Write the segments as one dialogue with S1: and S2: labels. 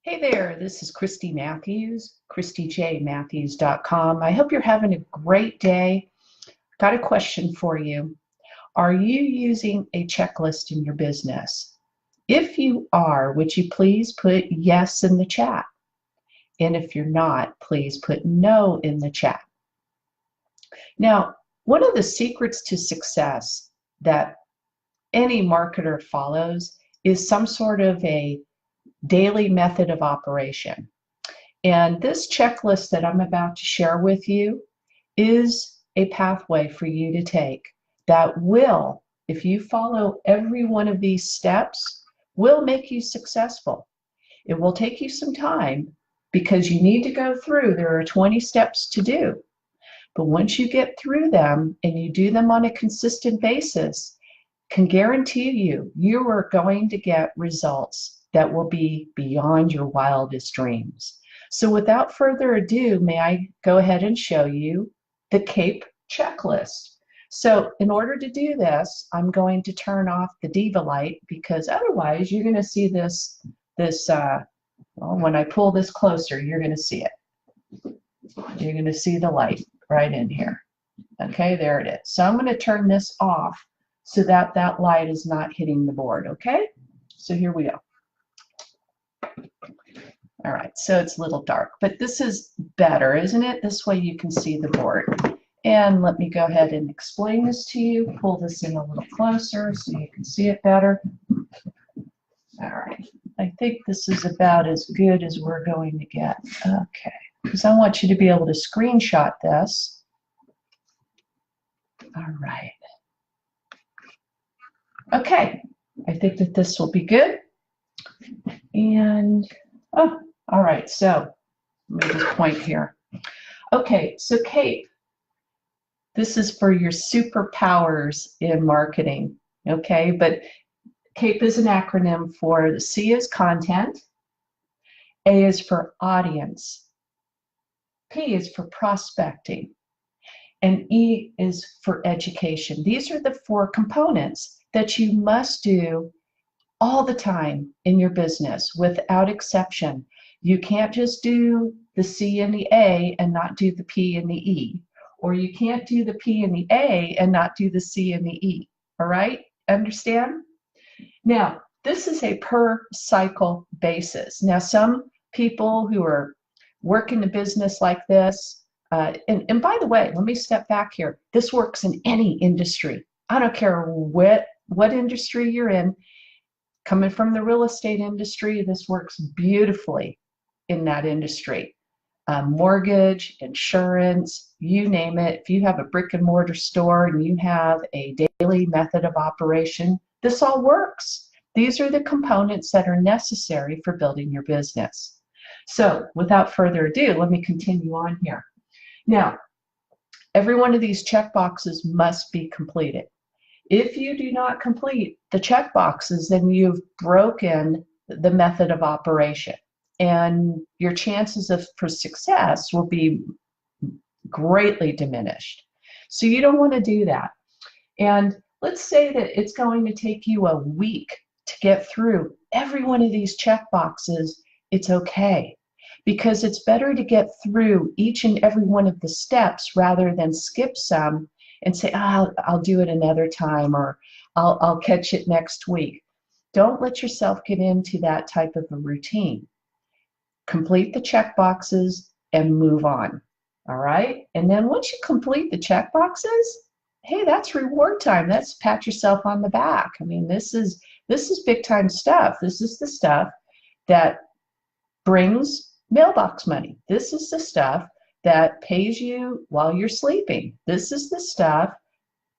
S1: Hey there, this is Christy Matthews, ChristyJMatthews.com. I hope you're having a great day. Got a question for you. Are you using a checklist in your business? If you are, would you please put yes in the chat? And if you're not, please put no in the chat. Now, one of the secrets to success that any marketer follows is some sort of a daily method of operation. And this checklist that I'm about to share with you is a pathway for you to take that will, if you follow every one of these steps, will make you successful. It will take you some time because you need to go through, there are 20 steps to do. But once you get through them and you do them on a consistent basis, can guarantee you are going to get results that will be beyond your wildest dreams. So without further ado, may I go ahead and show you the C.A.P.E checklist. So in order to do this, I'm going to turn off the diva light because otherwise you're going to see this, well, when I pull this closer, you're going to see it. You're going to see the light right in here. Okay, there it is. So I'm going to turn this off so that that light is not hitting the board, okay? So here we go. All right, so it's a little dark, but this is better, isn't it? This way you can see the board. And let me go ahead and explain this to you. Pull this in a little closer so you can see it better. All right, I think this is about as good as we're going to get. Okay, because I want you to be able to screenshot this. All right. Okay, I think that this will be good. And, oh, all right, so let me just point here. Okay, so C.A.P.E, this is for your superpowers in marketing, okay? But C.A.P.E is an acronym for the C is content, A is for audience, P is for prospecting, and E is for education. These are the 4 components that you must do all the time in your business without exception. You can't just do the C and the A and not do the P and the E, or you can't do the P and the A and not do the C and the E. All right, understand? Now, this is a per cycle basis. Now, some people who are working the business like this, and by the way, let me step back here. This works in any industry. I don't care what industry you're in. Coming from the real estate industry, this works beautifully in that industry. Mortgage, insurance, you name it. If you have a brick and mortar store and you have a daily method of operation, this all works. These are the components that are necessary for building your business. So without further ado, let me continue on here. Now, every one of these check boxes must be completed. If you do not complete the check boxes, then you've broken the method of operation, and your chances for success will be greatly diminished. So you don't want to do that. And let's say that it's going to take you a week to get through every one of these check boxes. It's okay, because it's better to get through each and every one of the steps rather than skip some and say, oh, I'll do it another time, or I'll catch it next week. Don't let yourself get into that type of a routine. Complete the check boxes and move on. All right? And then once you complete the check boxes, hey, that's reward time. That's pat yourself on the back. I mean, this is big time stuff. This is the stuff that brings mailbox money. This is the stuff that pays you while you're sleeping. This is the stuff,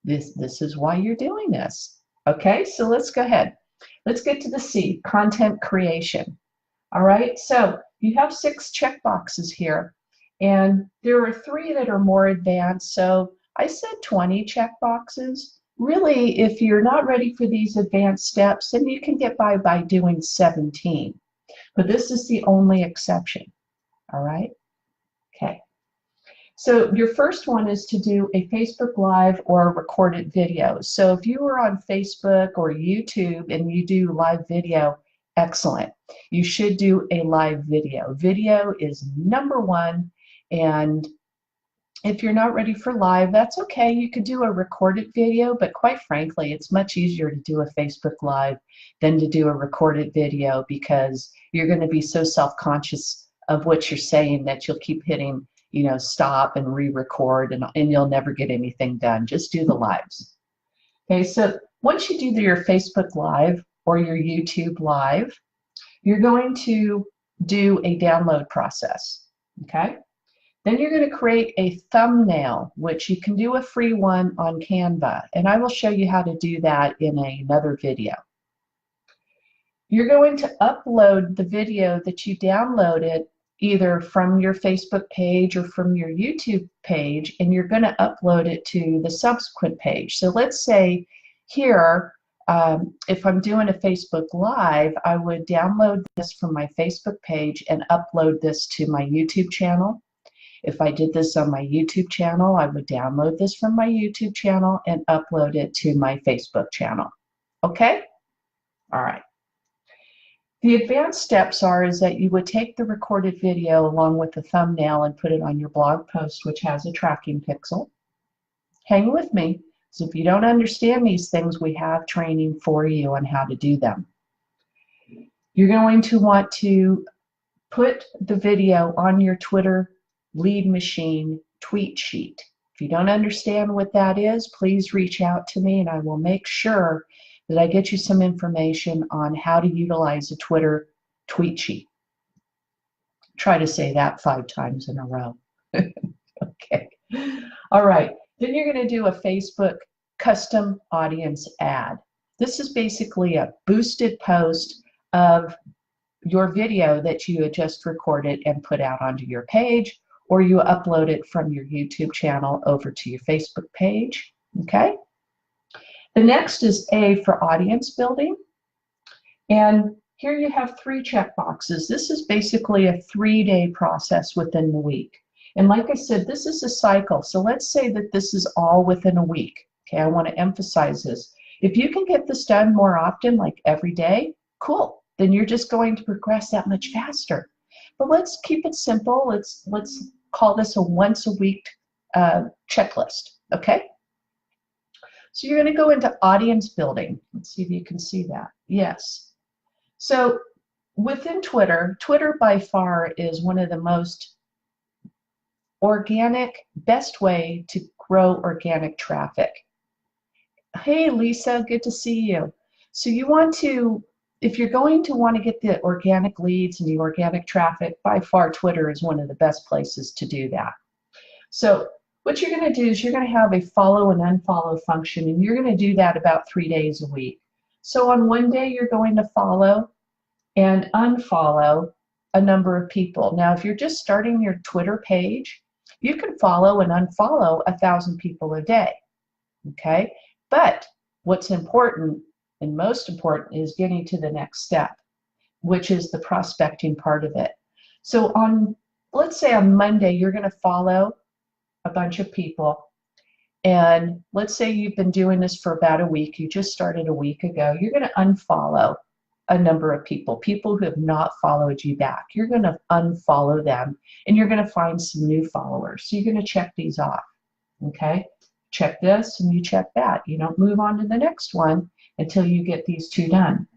S1: this is why you're doing this. Okay, so let's go ahead. Let's get to the C, content creation. All right, so you have 6 check boxes here, and there are 3 that are more advanced, so I said 20 check boxes. Really, if you're not ready for these advanced steps, then you can get by doing 17. But this is the only exception. All right, okay. So your first one is to do a Facebook Live or a recorded video. So if you are on Facebook or YouTube and you do live video, excellent. you should do a live video. Video is number one, and if you're not ready for live, that's okay. You could do a recorded video, but quite frankly, it's much easier to do a Facebook Live than to do a recorded video, because you're going to be so self-conscious of what you're saying that you'll keep hitting, stop and re-record, and you'll never get anything done. Just do the lives. Okay, so once you do your Facebook Live or your YouTube Live, you're going to do a download process, okay? Then you're going to create a thumbnail, which you can do a free one on Canva, and I will show you how to do that in another video. You're going to upload the video that you downloaded either from your Facebook page or from your YouTube page, and you're going to upload it to the subsequent page. So let's say here, if I'm doing a Facebook Live, I would download this from my Facebook page and upload this to my YouTube channel. If I did this on my YouTube channel, I would download this from my YouTube channel and upload it to my Facebook channel. Okay? All right. The advanced steps is that you would take the recorded video along with the thumbnail and put it on your blog post, which has a tracking pixel. Hang with me. So if you don't understand these things, we have training for you on how to do them. You're going to want to put the video on your Twitter lead machine tweet sheet. If you don't understand what that is, please reach out to me and I will make sure that I get you some information on how to utilize a Twitter tweet sheet. Try to say that 5 times in a row. Okay. All right. Then you're going to do a Facebook custom audience ad. This is basically a boosted post of your video that you had just recorded and put out onto your page, or you upload it from your YouTube channel over to your Facebook page. Okay? The next is A for audience building. And here you have 3 check boxes. This is basically a 3-day process within the week. And like I said, this is a cycle. So let's say that this is all within a week. Okay, I want to emphasize this. If you can get this done more often, like every day, cool. Then you're just going to progress that much faster. But let's keep it simple. Let's call this a once a week checklist, okay? So you're going to go into audience building. Let's see if you can see that. Yes. So within Twitter, Twitter by far is one of the most organic, best way to grow organic traffic. Hey, Lisa, good to see you. So you want to, if you're going to want to get the organic leads and the organic traffic, by far Twitter is one of the best places to do that. So what you're going to do is you're going to have a follow and unfollow function, and you're going to do that about 3 days a week. So on one day, you're going to follow and unfollow a number of people. Now, if you're just starting your Twitter page, you can follow and unfollow 1,000 people a day, okay? But what's important and most important is getting to the next step, which is the prospecting part of it. So let's say on Monday, you're going to follow a bunch of people, and let's say you've been doing this for about a week, you just started a week ago, you're going to unfollow a number of people who have not followed you back. You're going to unfollow them, and you're going to find some new followers. So you're going to check these off, okay? Check this and you check that. You don't move on to the next one until you get these 2 done.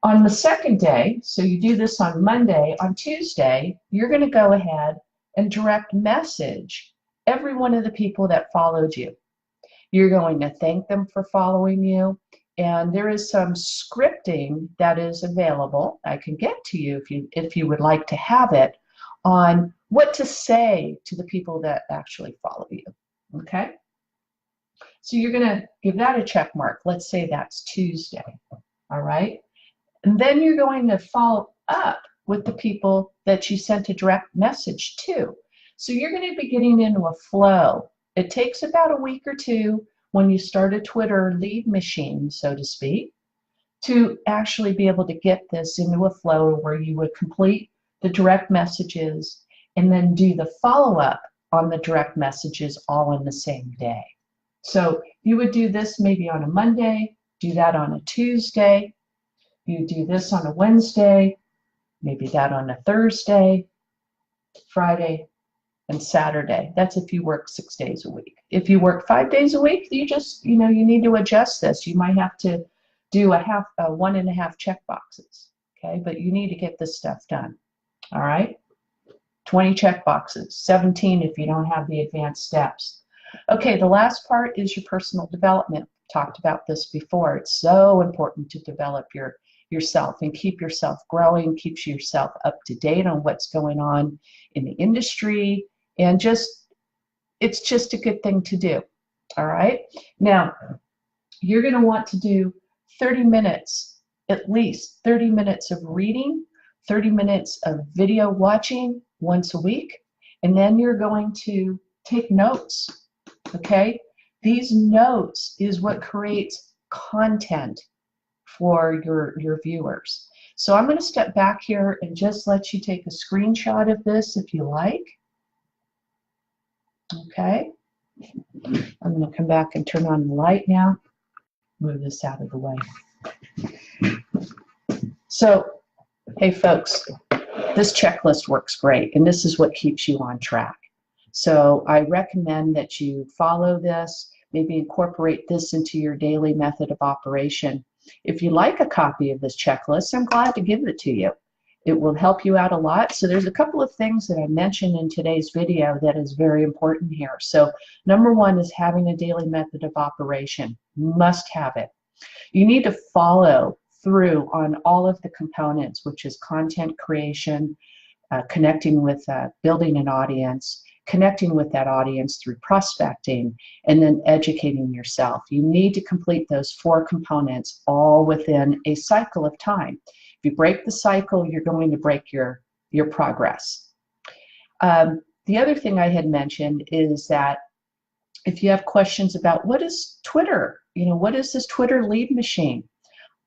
S1: On the second day, so you do this on Monday, on Tuesday, you're going to go ahead and direct message every one of the people that followed you. You're going to thank them for following you, and there is some scripting that is available. I can get to you if you would like to have it, on what to say to the people that actually follow you. Okay? So you're going to give that a check mark. Let's say that's Tuesday. All right? And then you're going to follow up with the people that you sent a direct message to. So you're going to be getting into a flow. It takes about a week or 2 when you start a Twitter lead machine, so to speak, to actually be able to get this into a flow where you would complete the direct messages and then do the follow-up on the direct messages all in the same day. So you would do this maybe on a Monday, do that on a Tuesday, you do this on a Wednesday, maybe that on a Thursday, Friday, and Saturday. That's if you work 6 days a week. If you work 5 days a week, you just, you need to adjust this. You might have to do a 1.5 check boxes, okay? But you need to get this stuff done, all right? 20 check boxes, 17 if you don't have the advanced steps. Okay, the last part is your personal development. Talked about this before. It's so important to develop yourself and keep yourself growing, keeps yourself up to date on what's going on in the industry, and it's just a good thing to do. All right. Now, you're going to want to do 30 minutes, at least 30 minutes of reading, 30 minutes of video watching once a week, and then you're going to take notes. Okay. These notes is what creates content for your viewers. So I'm going to step back here and just let you take a screenshot of this if you like. Okay. I'm going to come back and turn on the light now. Move this out of the way. So, hey folks, this checklist works great, and this is what keeps you on track. So I recommend that you follow this, maybe incorporate this into your daily method of operation. If you like a copy of this checklist, I'm glad to give it to you. It will help you out a lot. So there's a couple of things that I mentioned in today's video that is very important here. So number one is having a daily method of operation. Must have it. You need to follow through on all of the components, which is content creation, connecting with building an audience, connecting with that audience through prospecting, and then educating yourself. You need to complete those 4 components all within a cycle of time. If you break the cycle, you're going to break your progress. The other thing I had mentioned is that if you have questions about what is Twitter, what is this Twitter lead machine?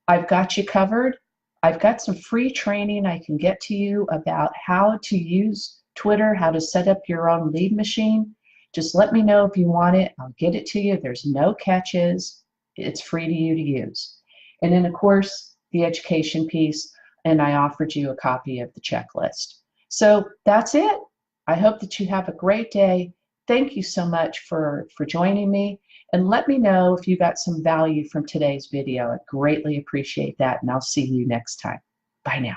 S1: I've got you covered. I've got some free training I can get to you about how to use Twitter, how to set up your own lead machine. Just let me know if you want it. I'll get it to you. There's no catches. It's free to you to use. And then, of course, the education piece, and I offered you a copy of the checklist. So that's it. I hope that you have a great day. Thank you so much for joining me. And let me know if you got some value from today's video. I greatly appreciate that, and I'll see you next time. Bye now.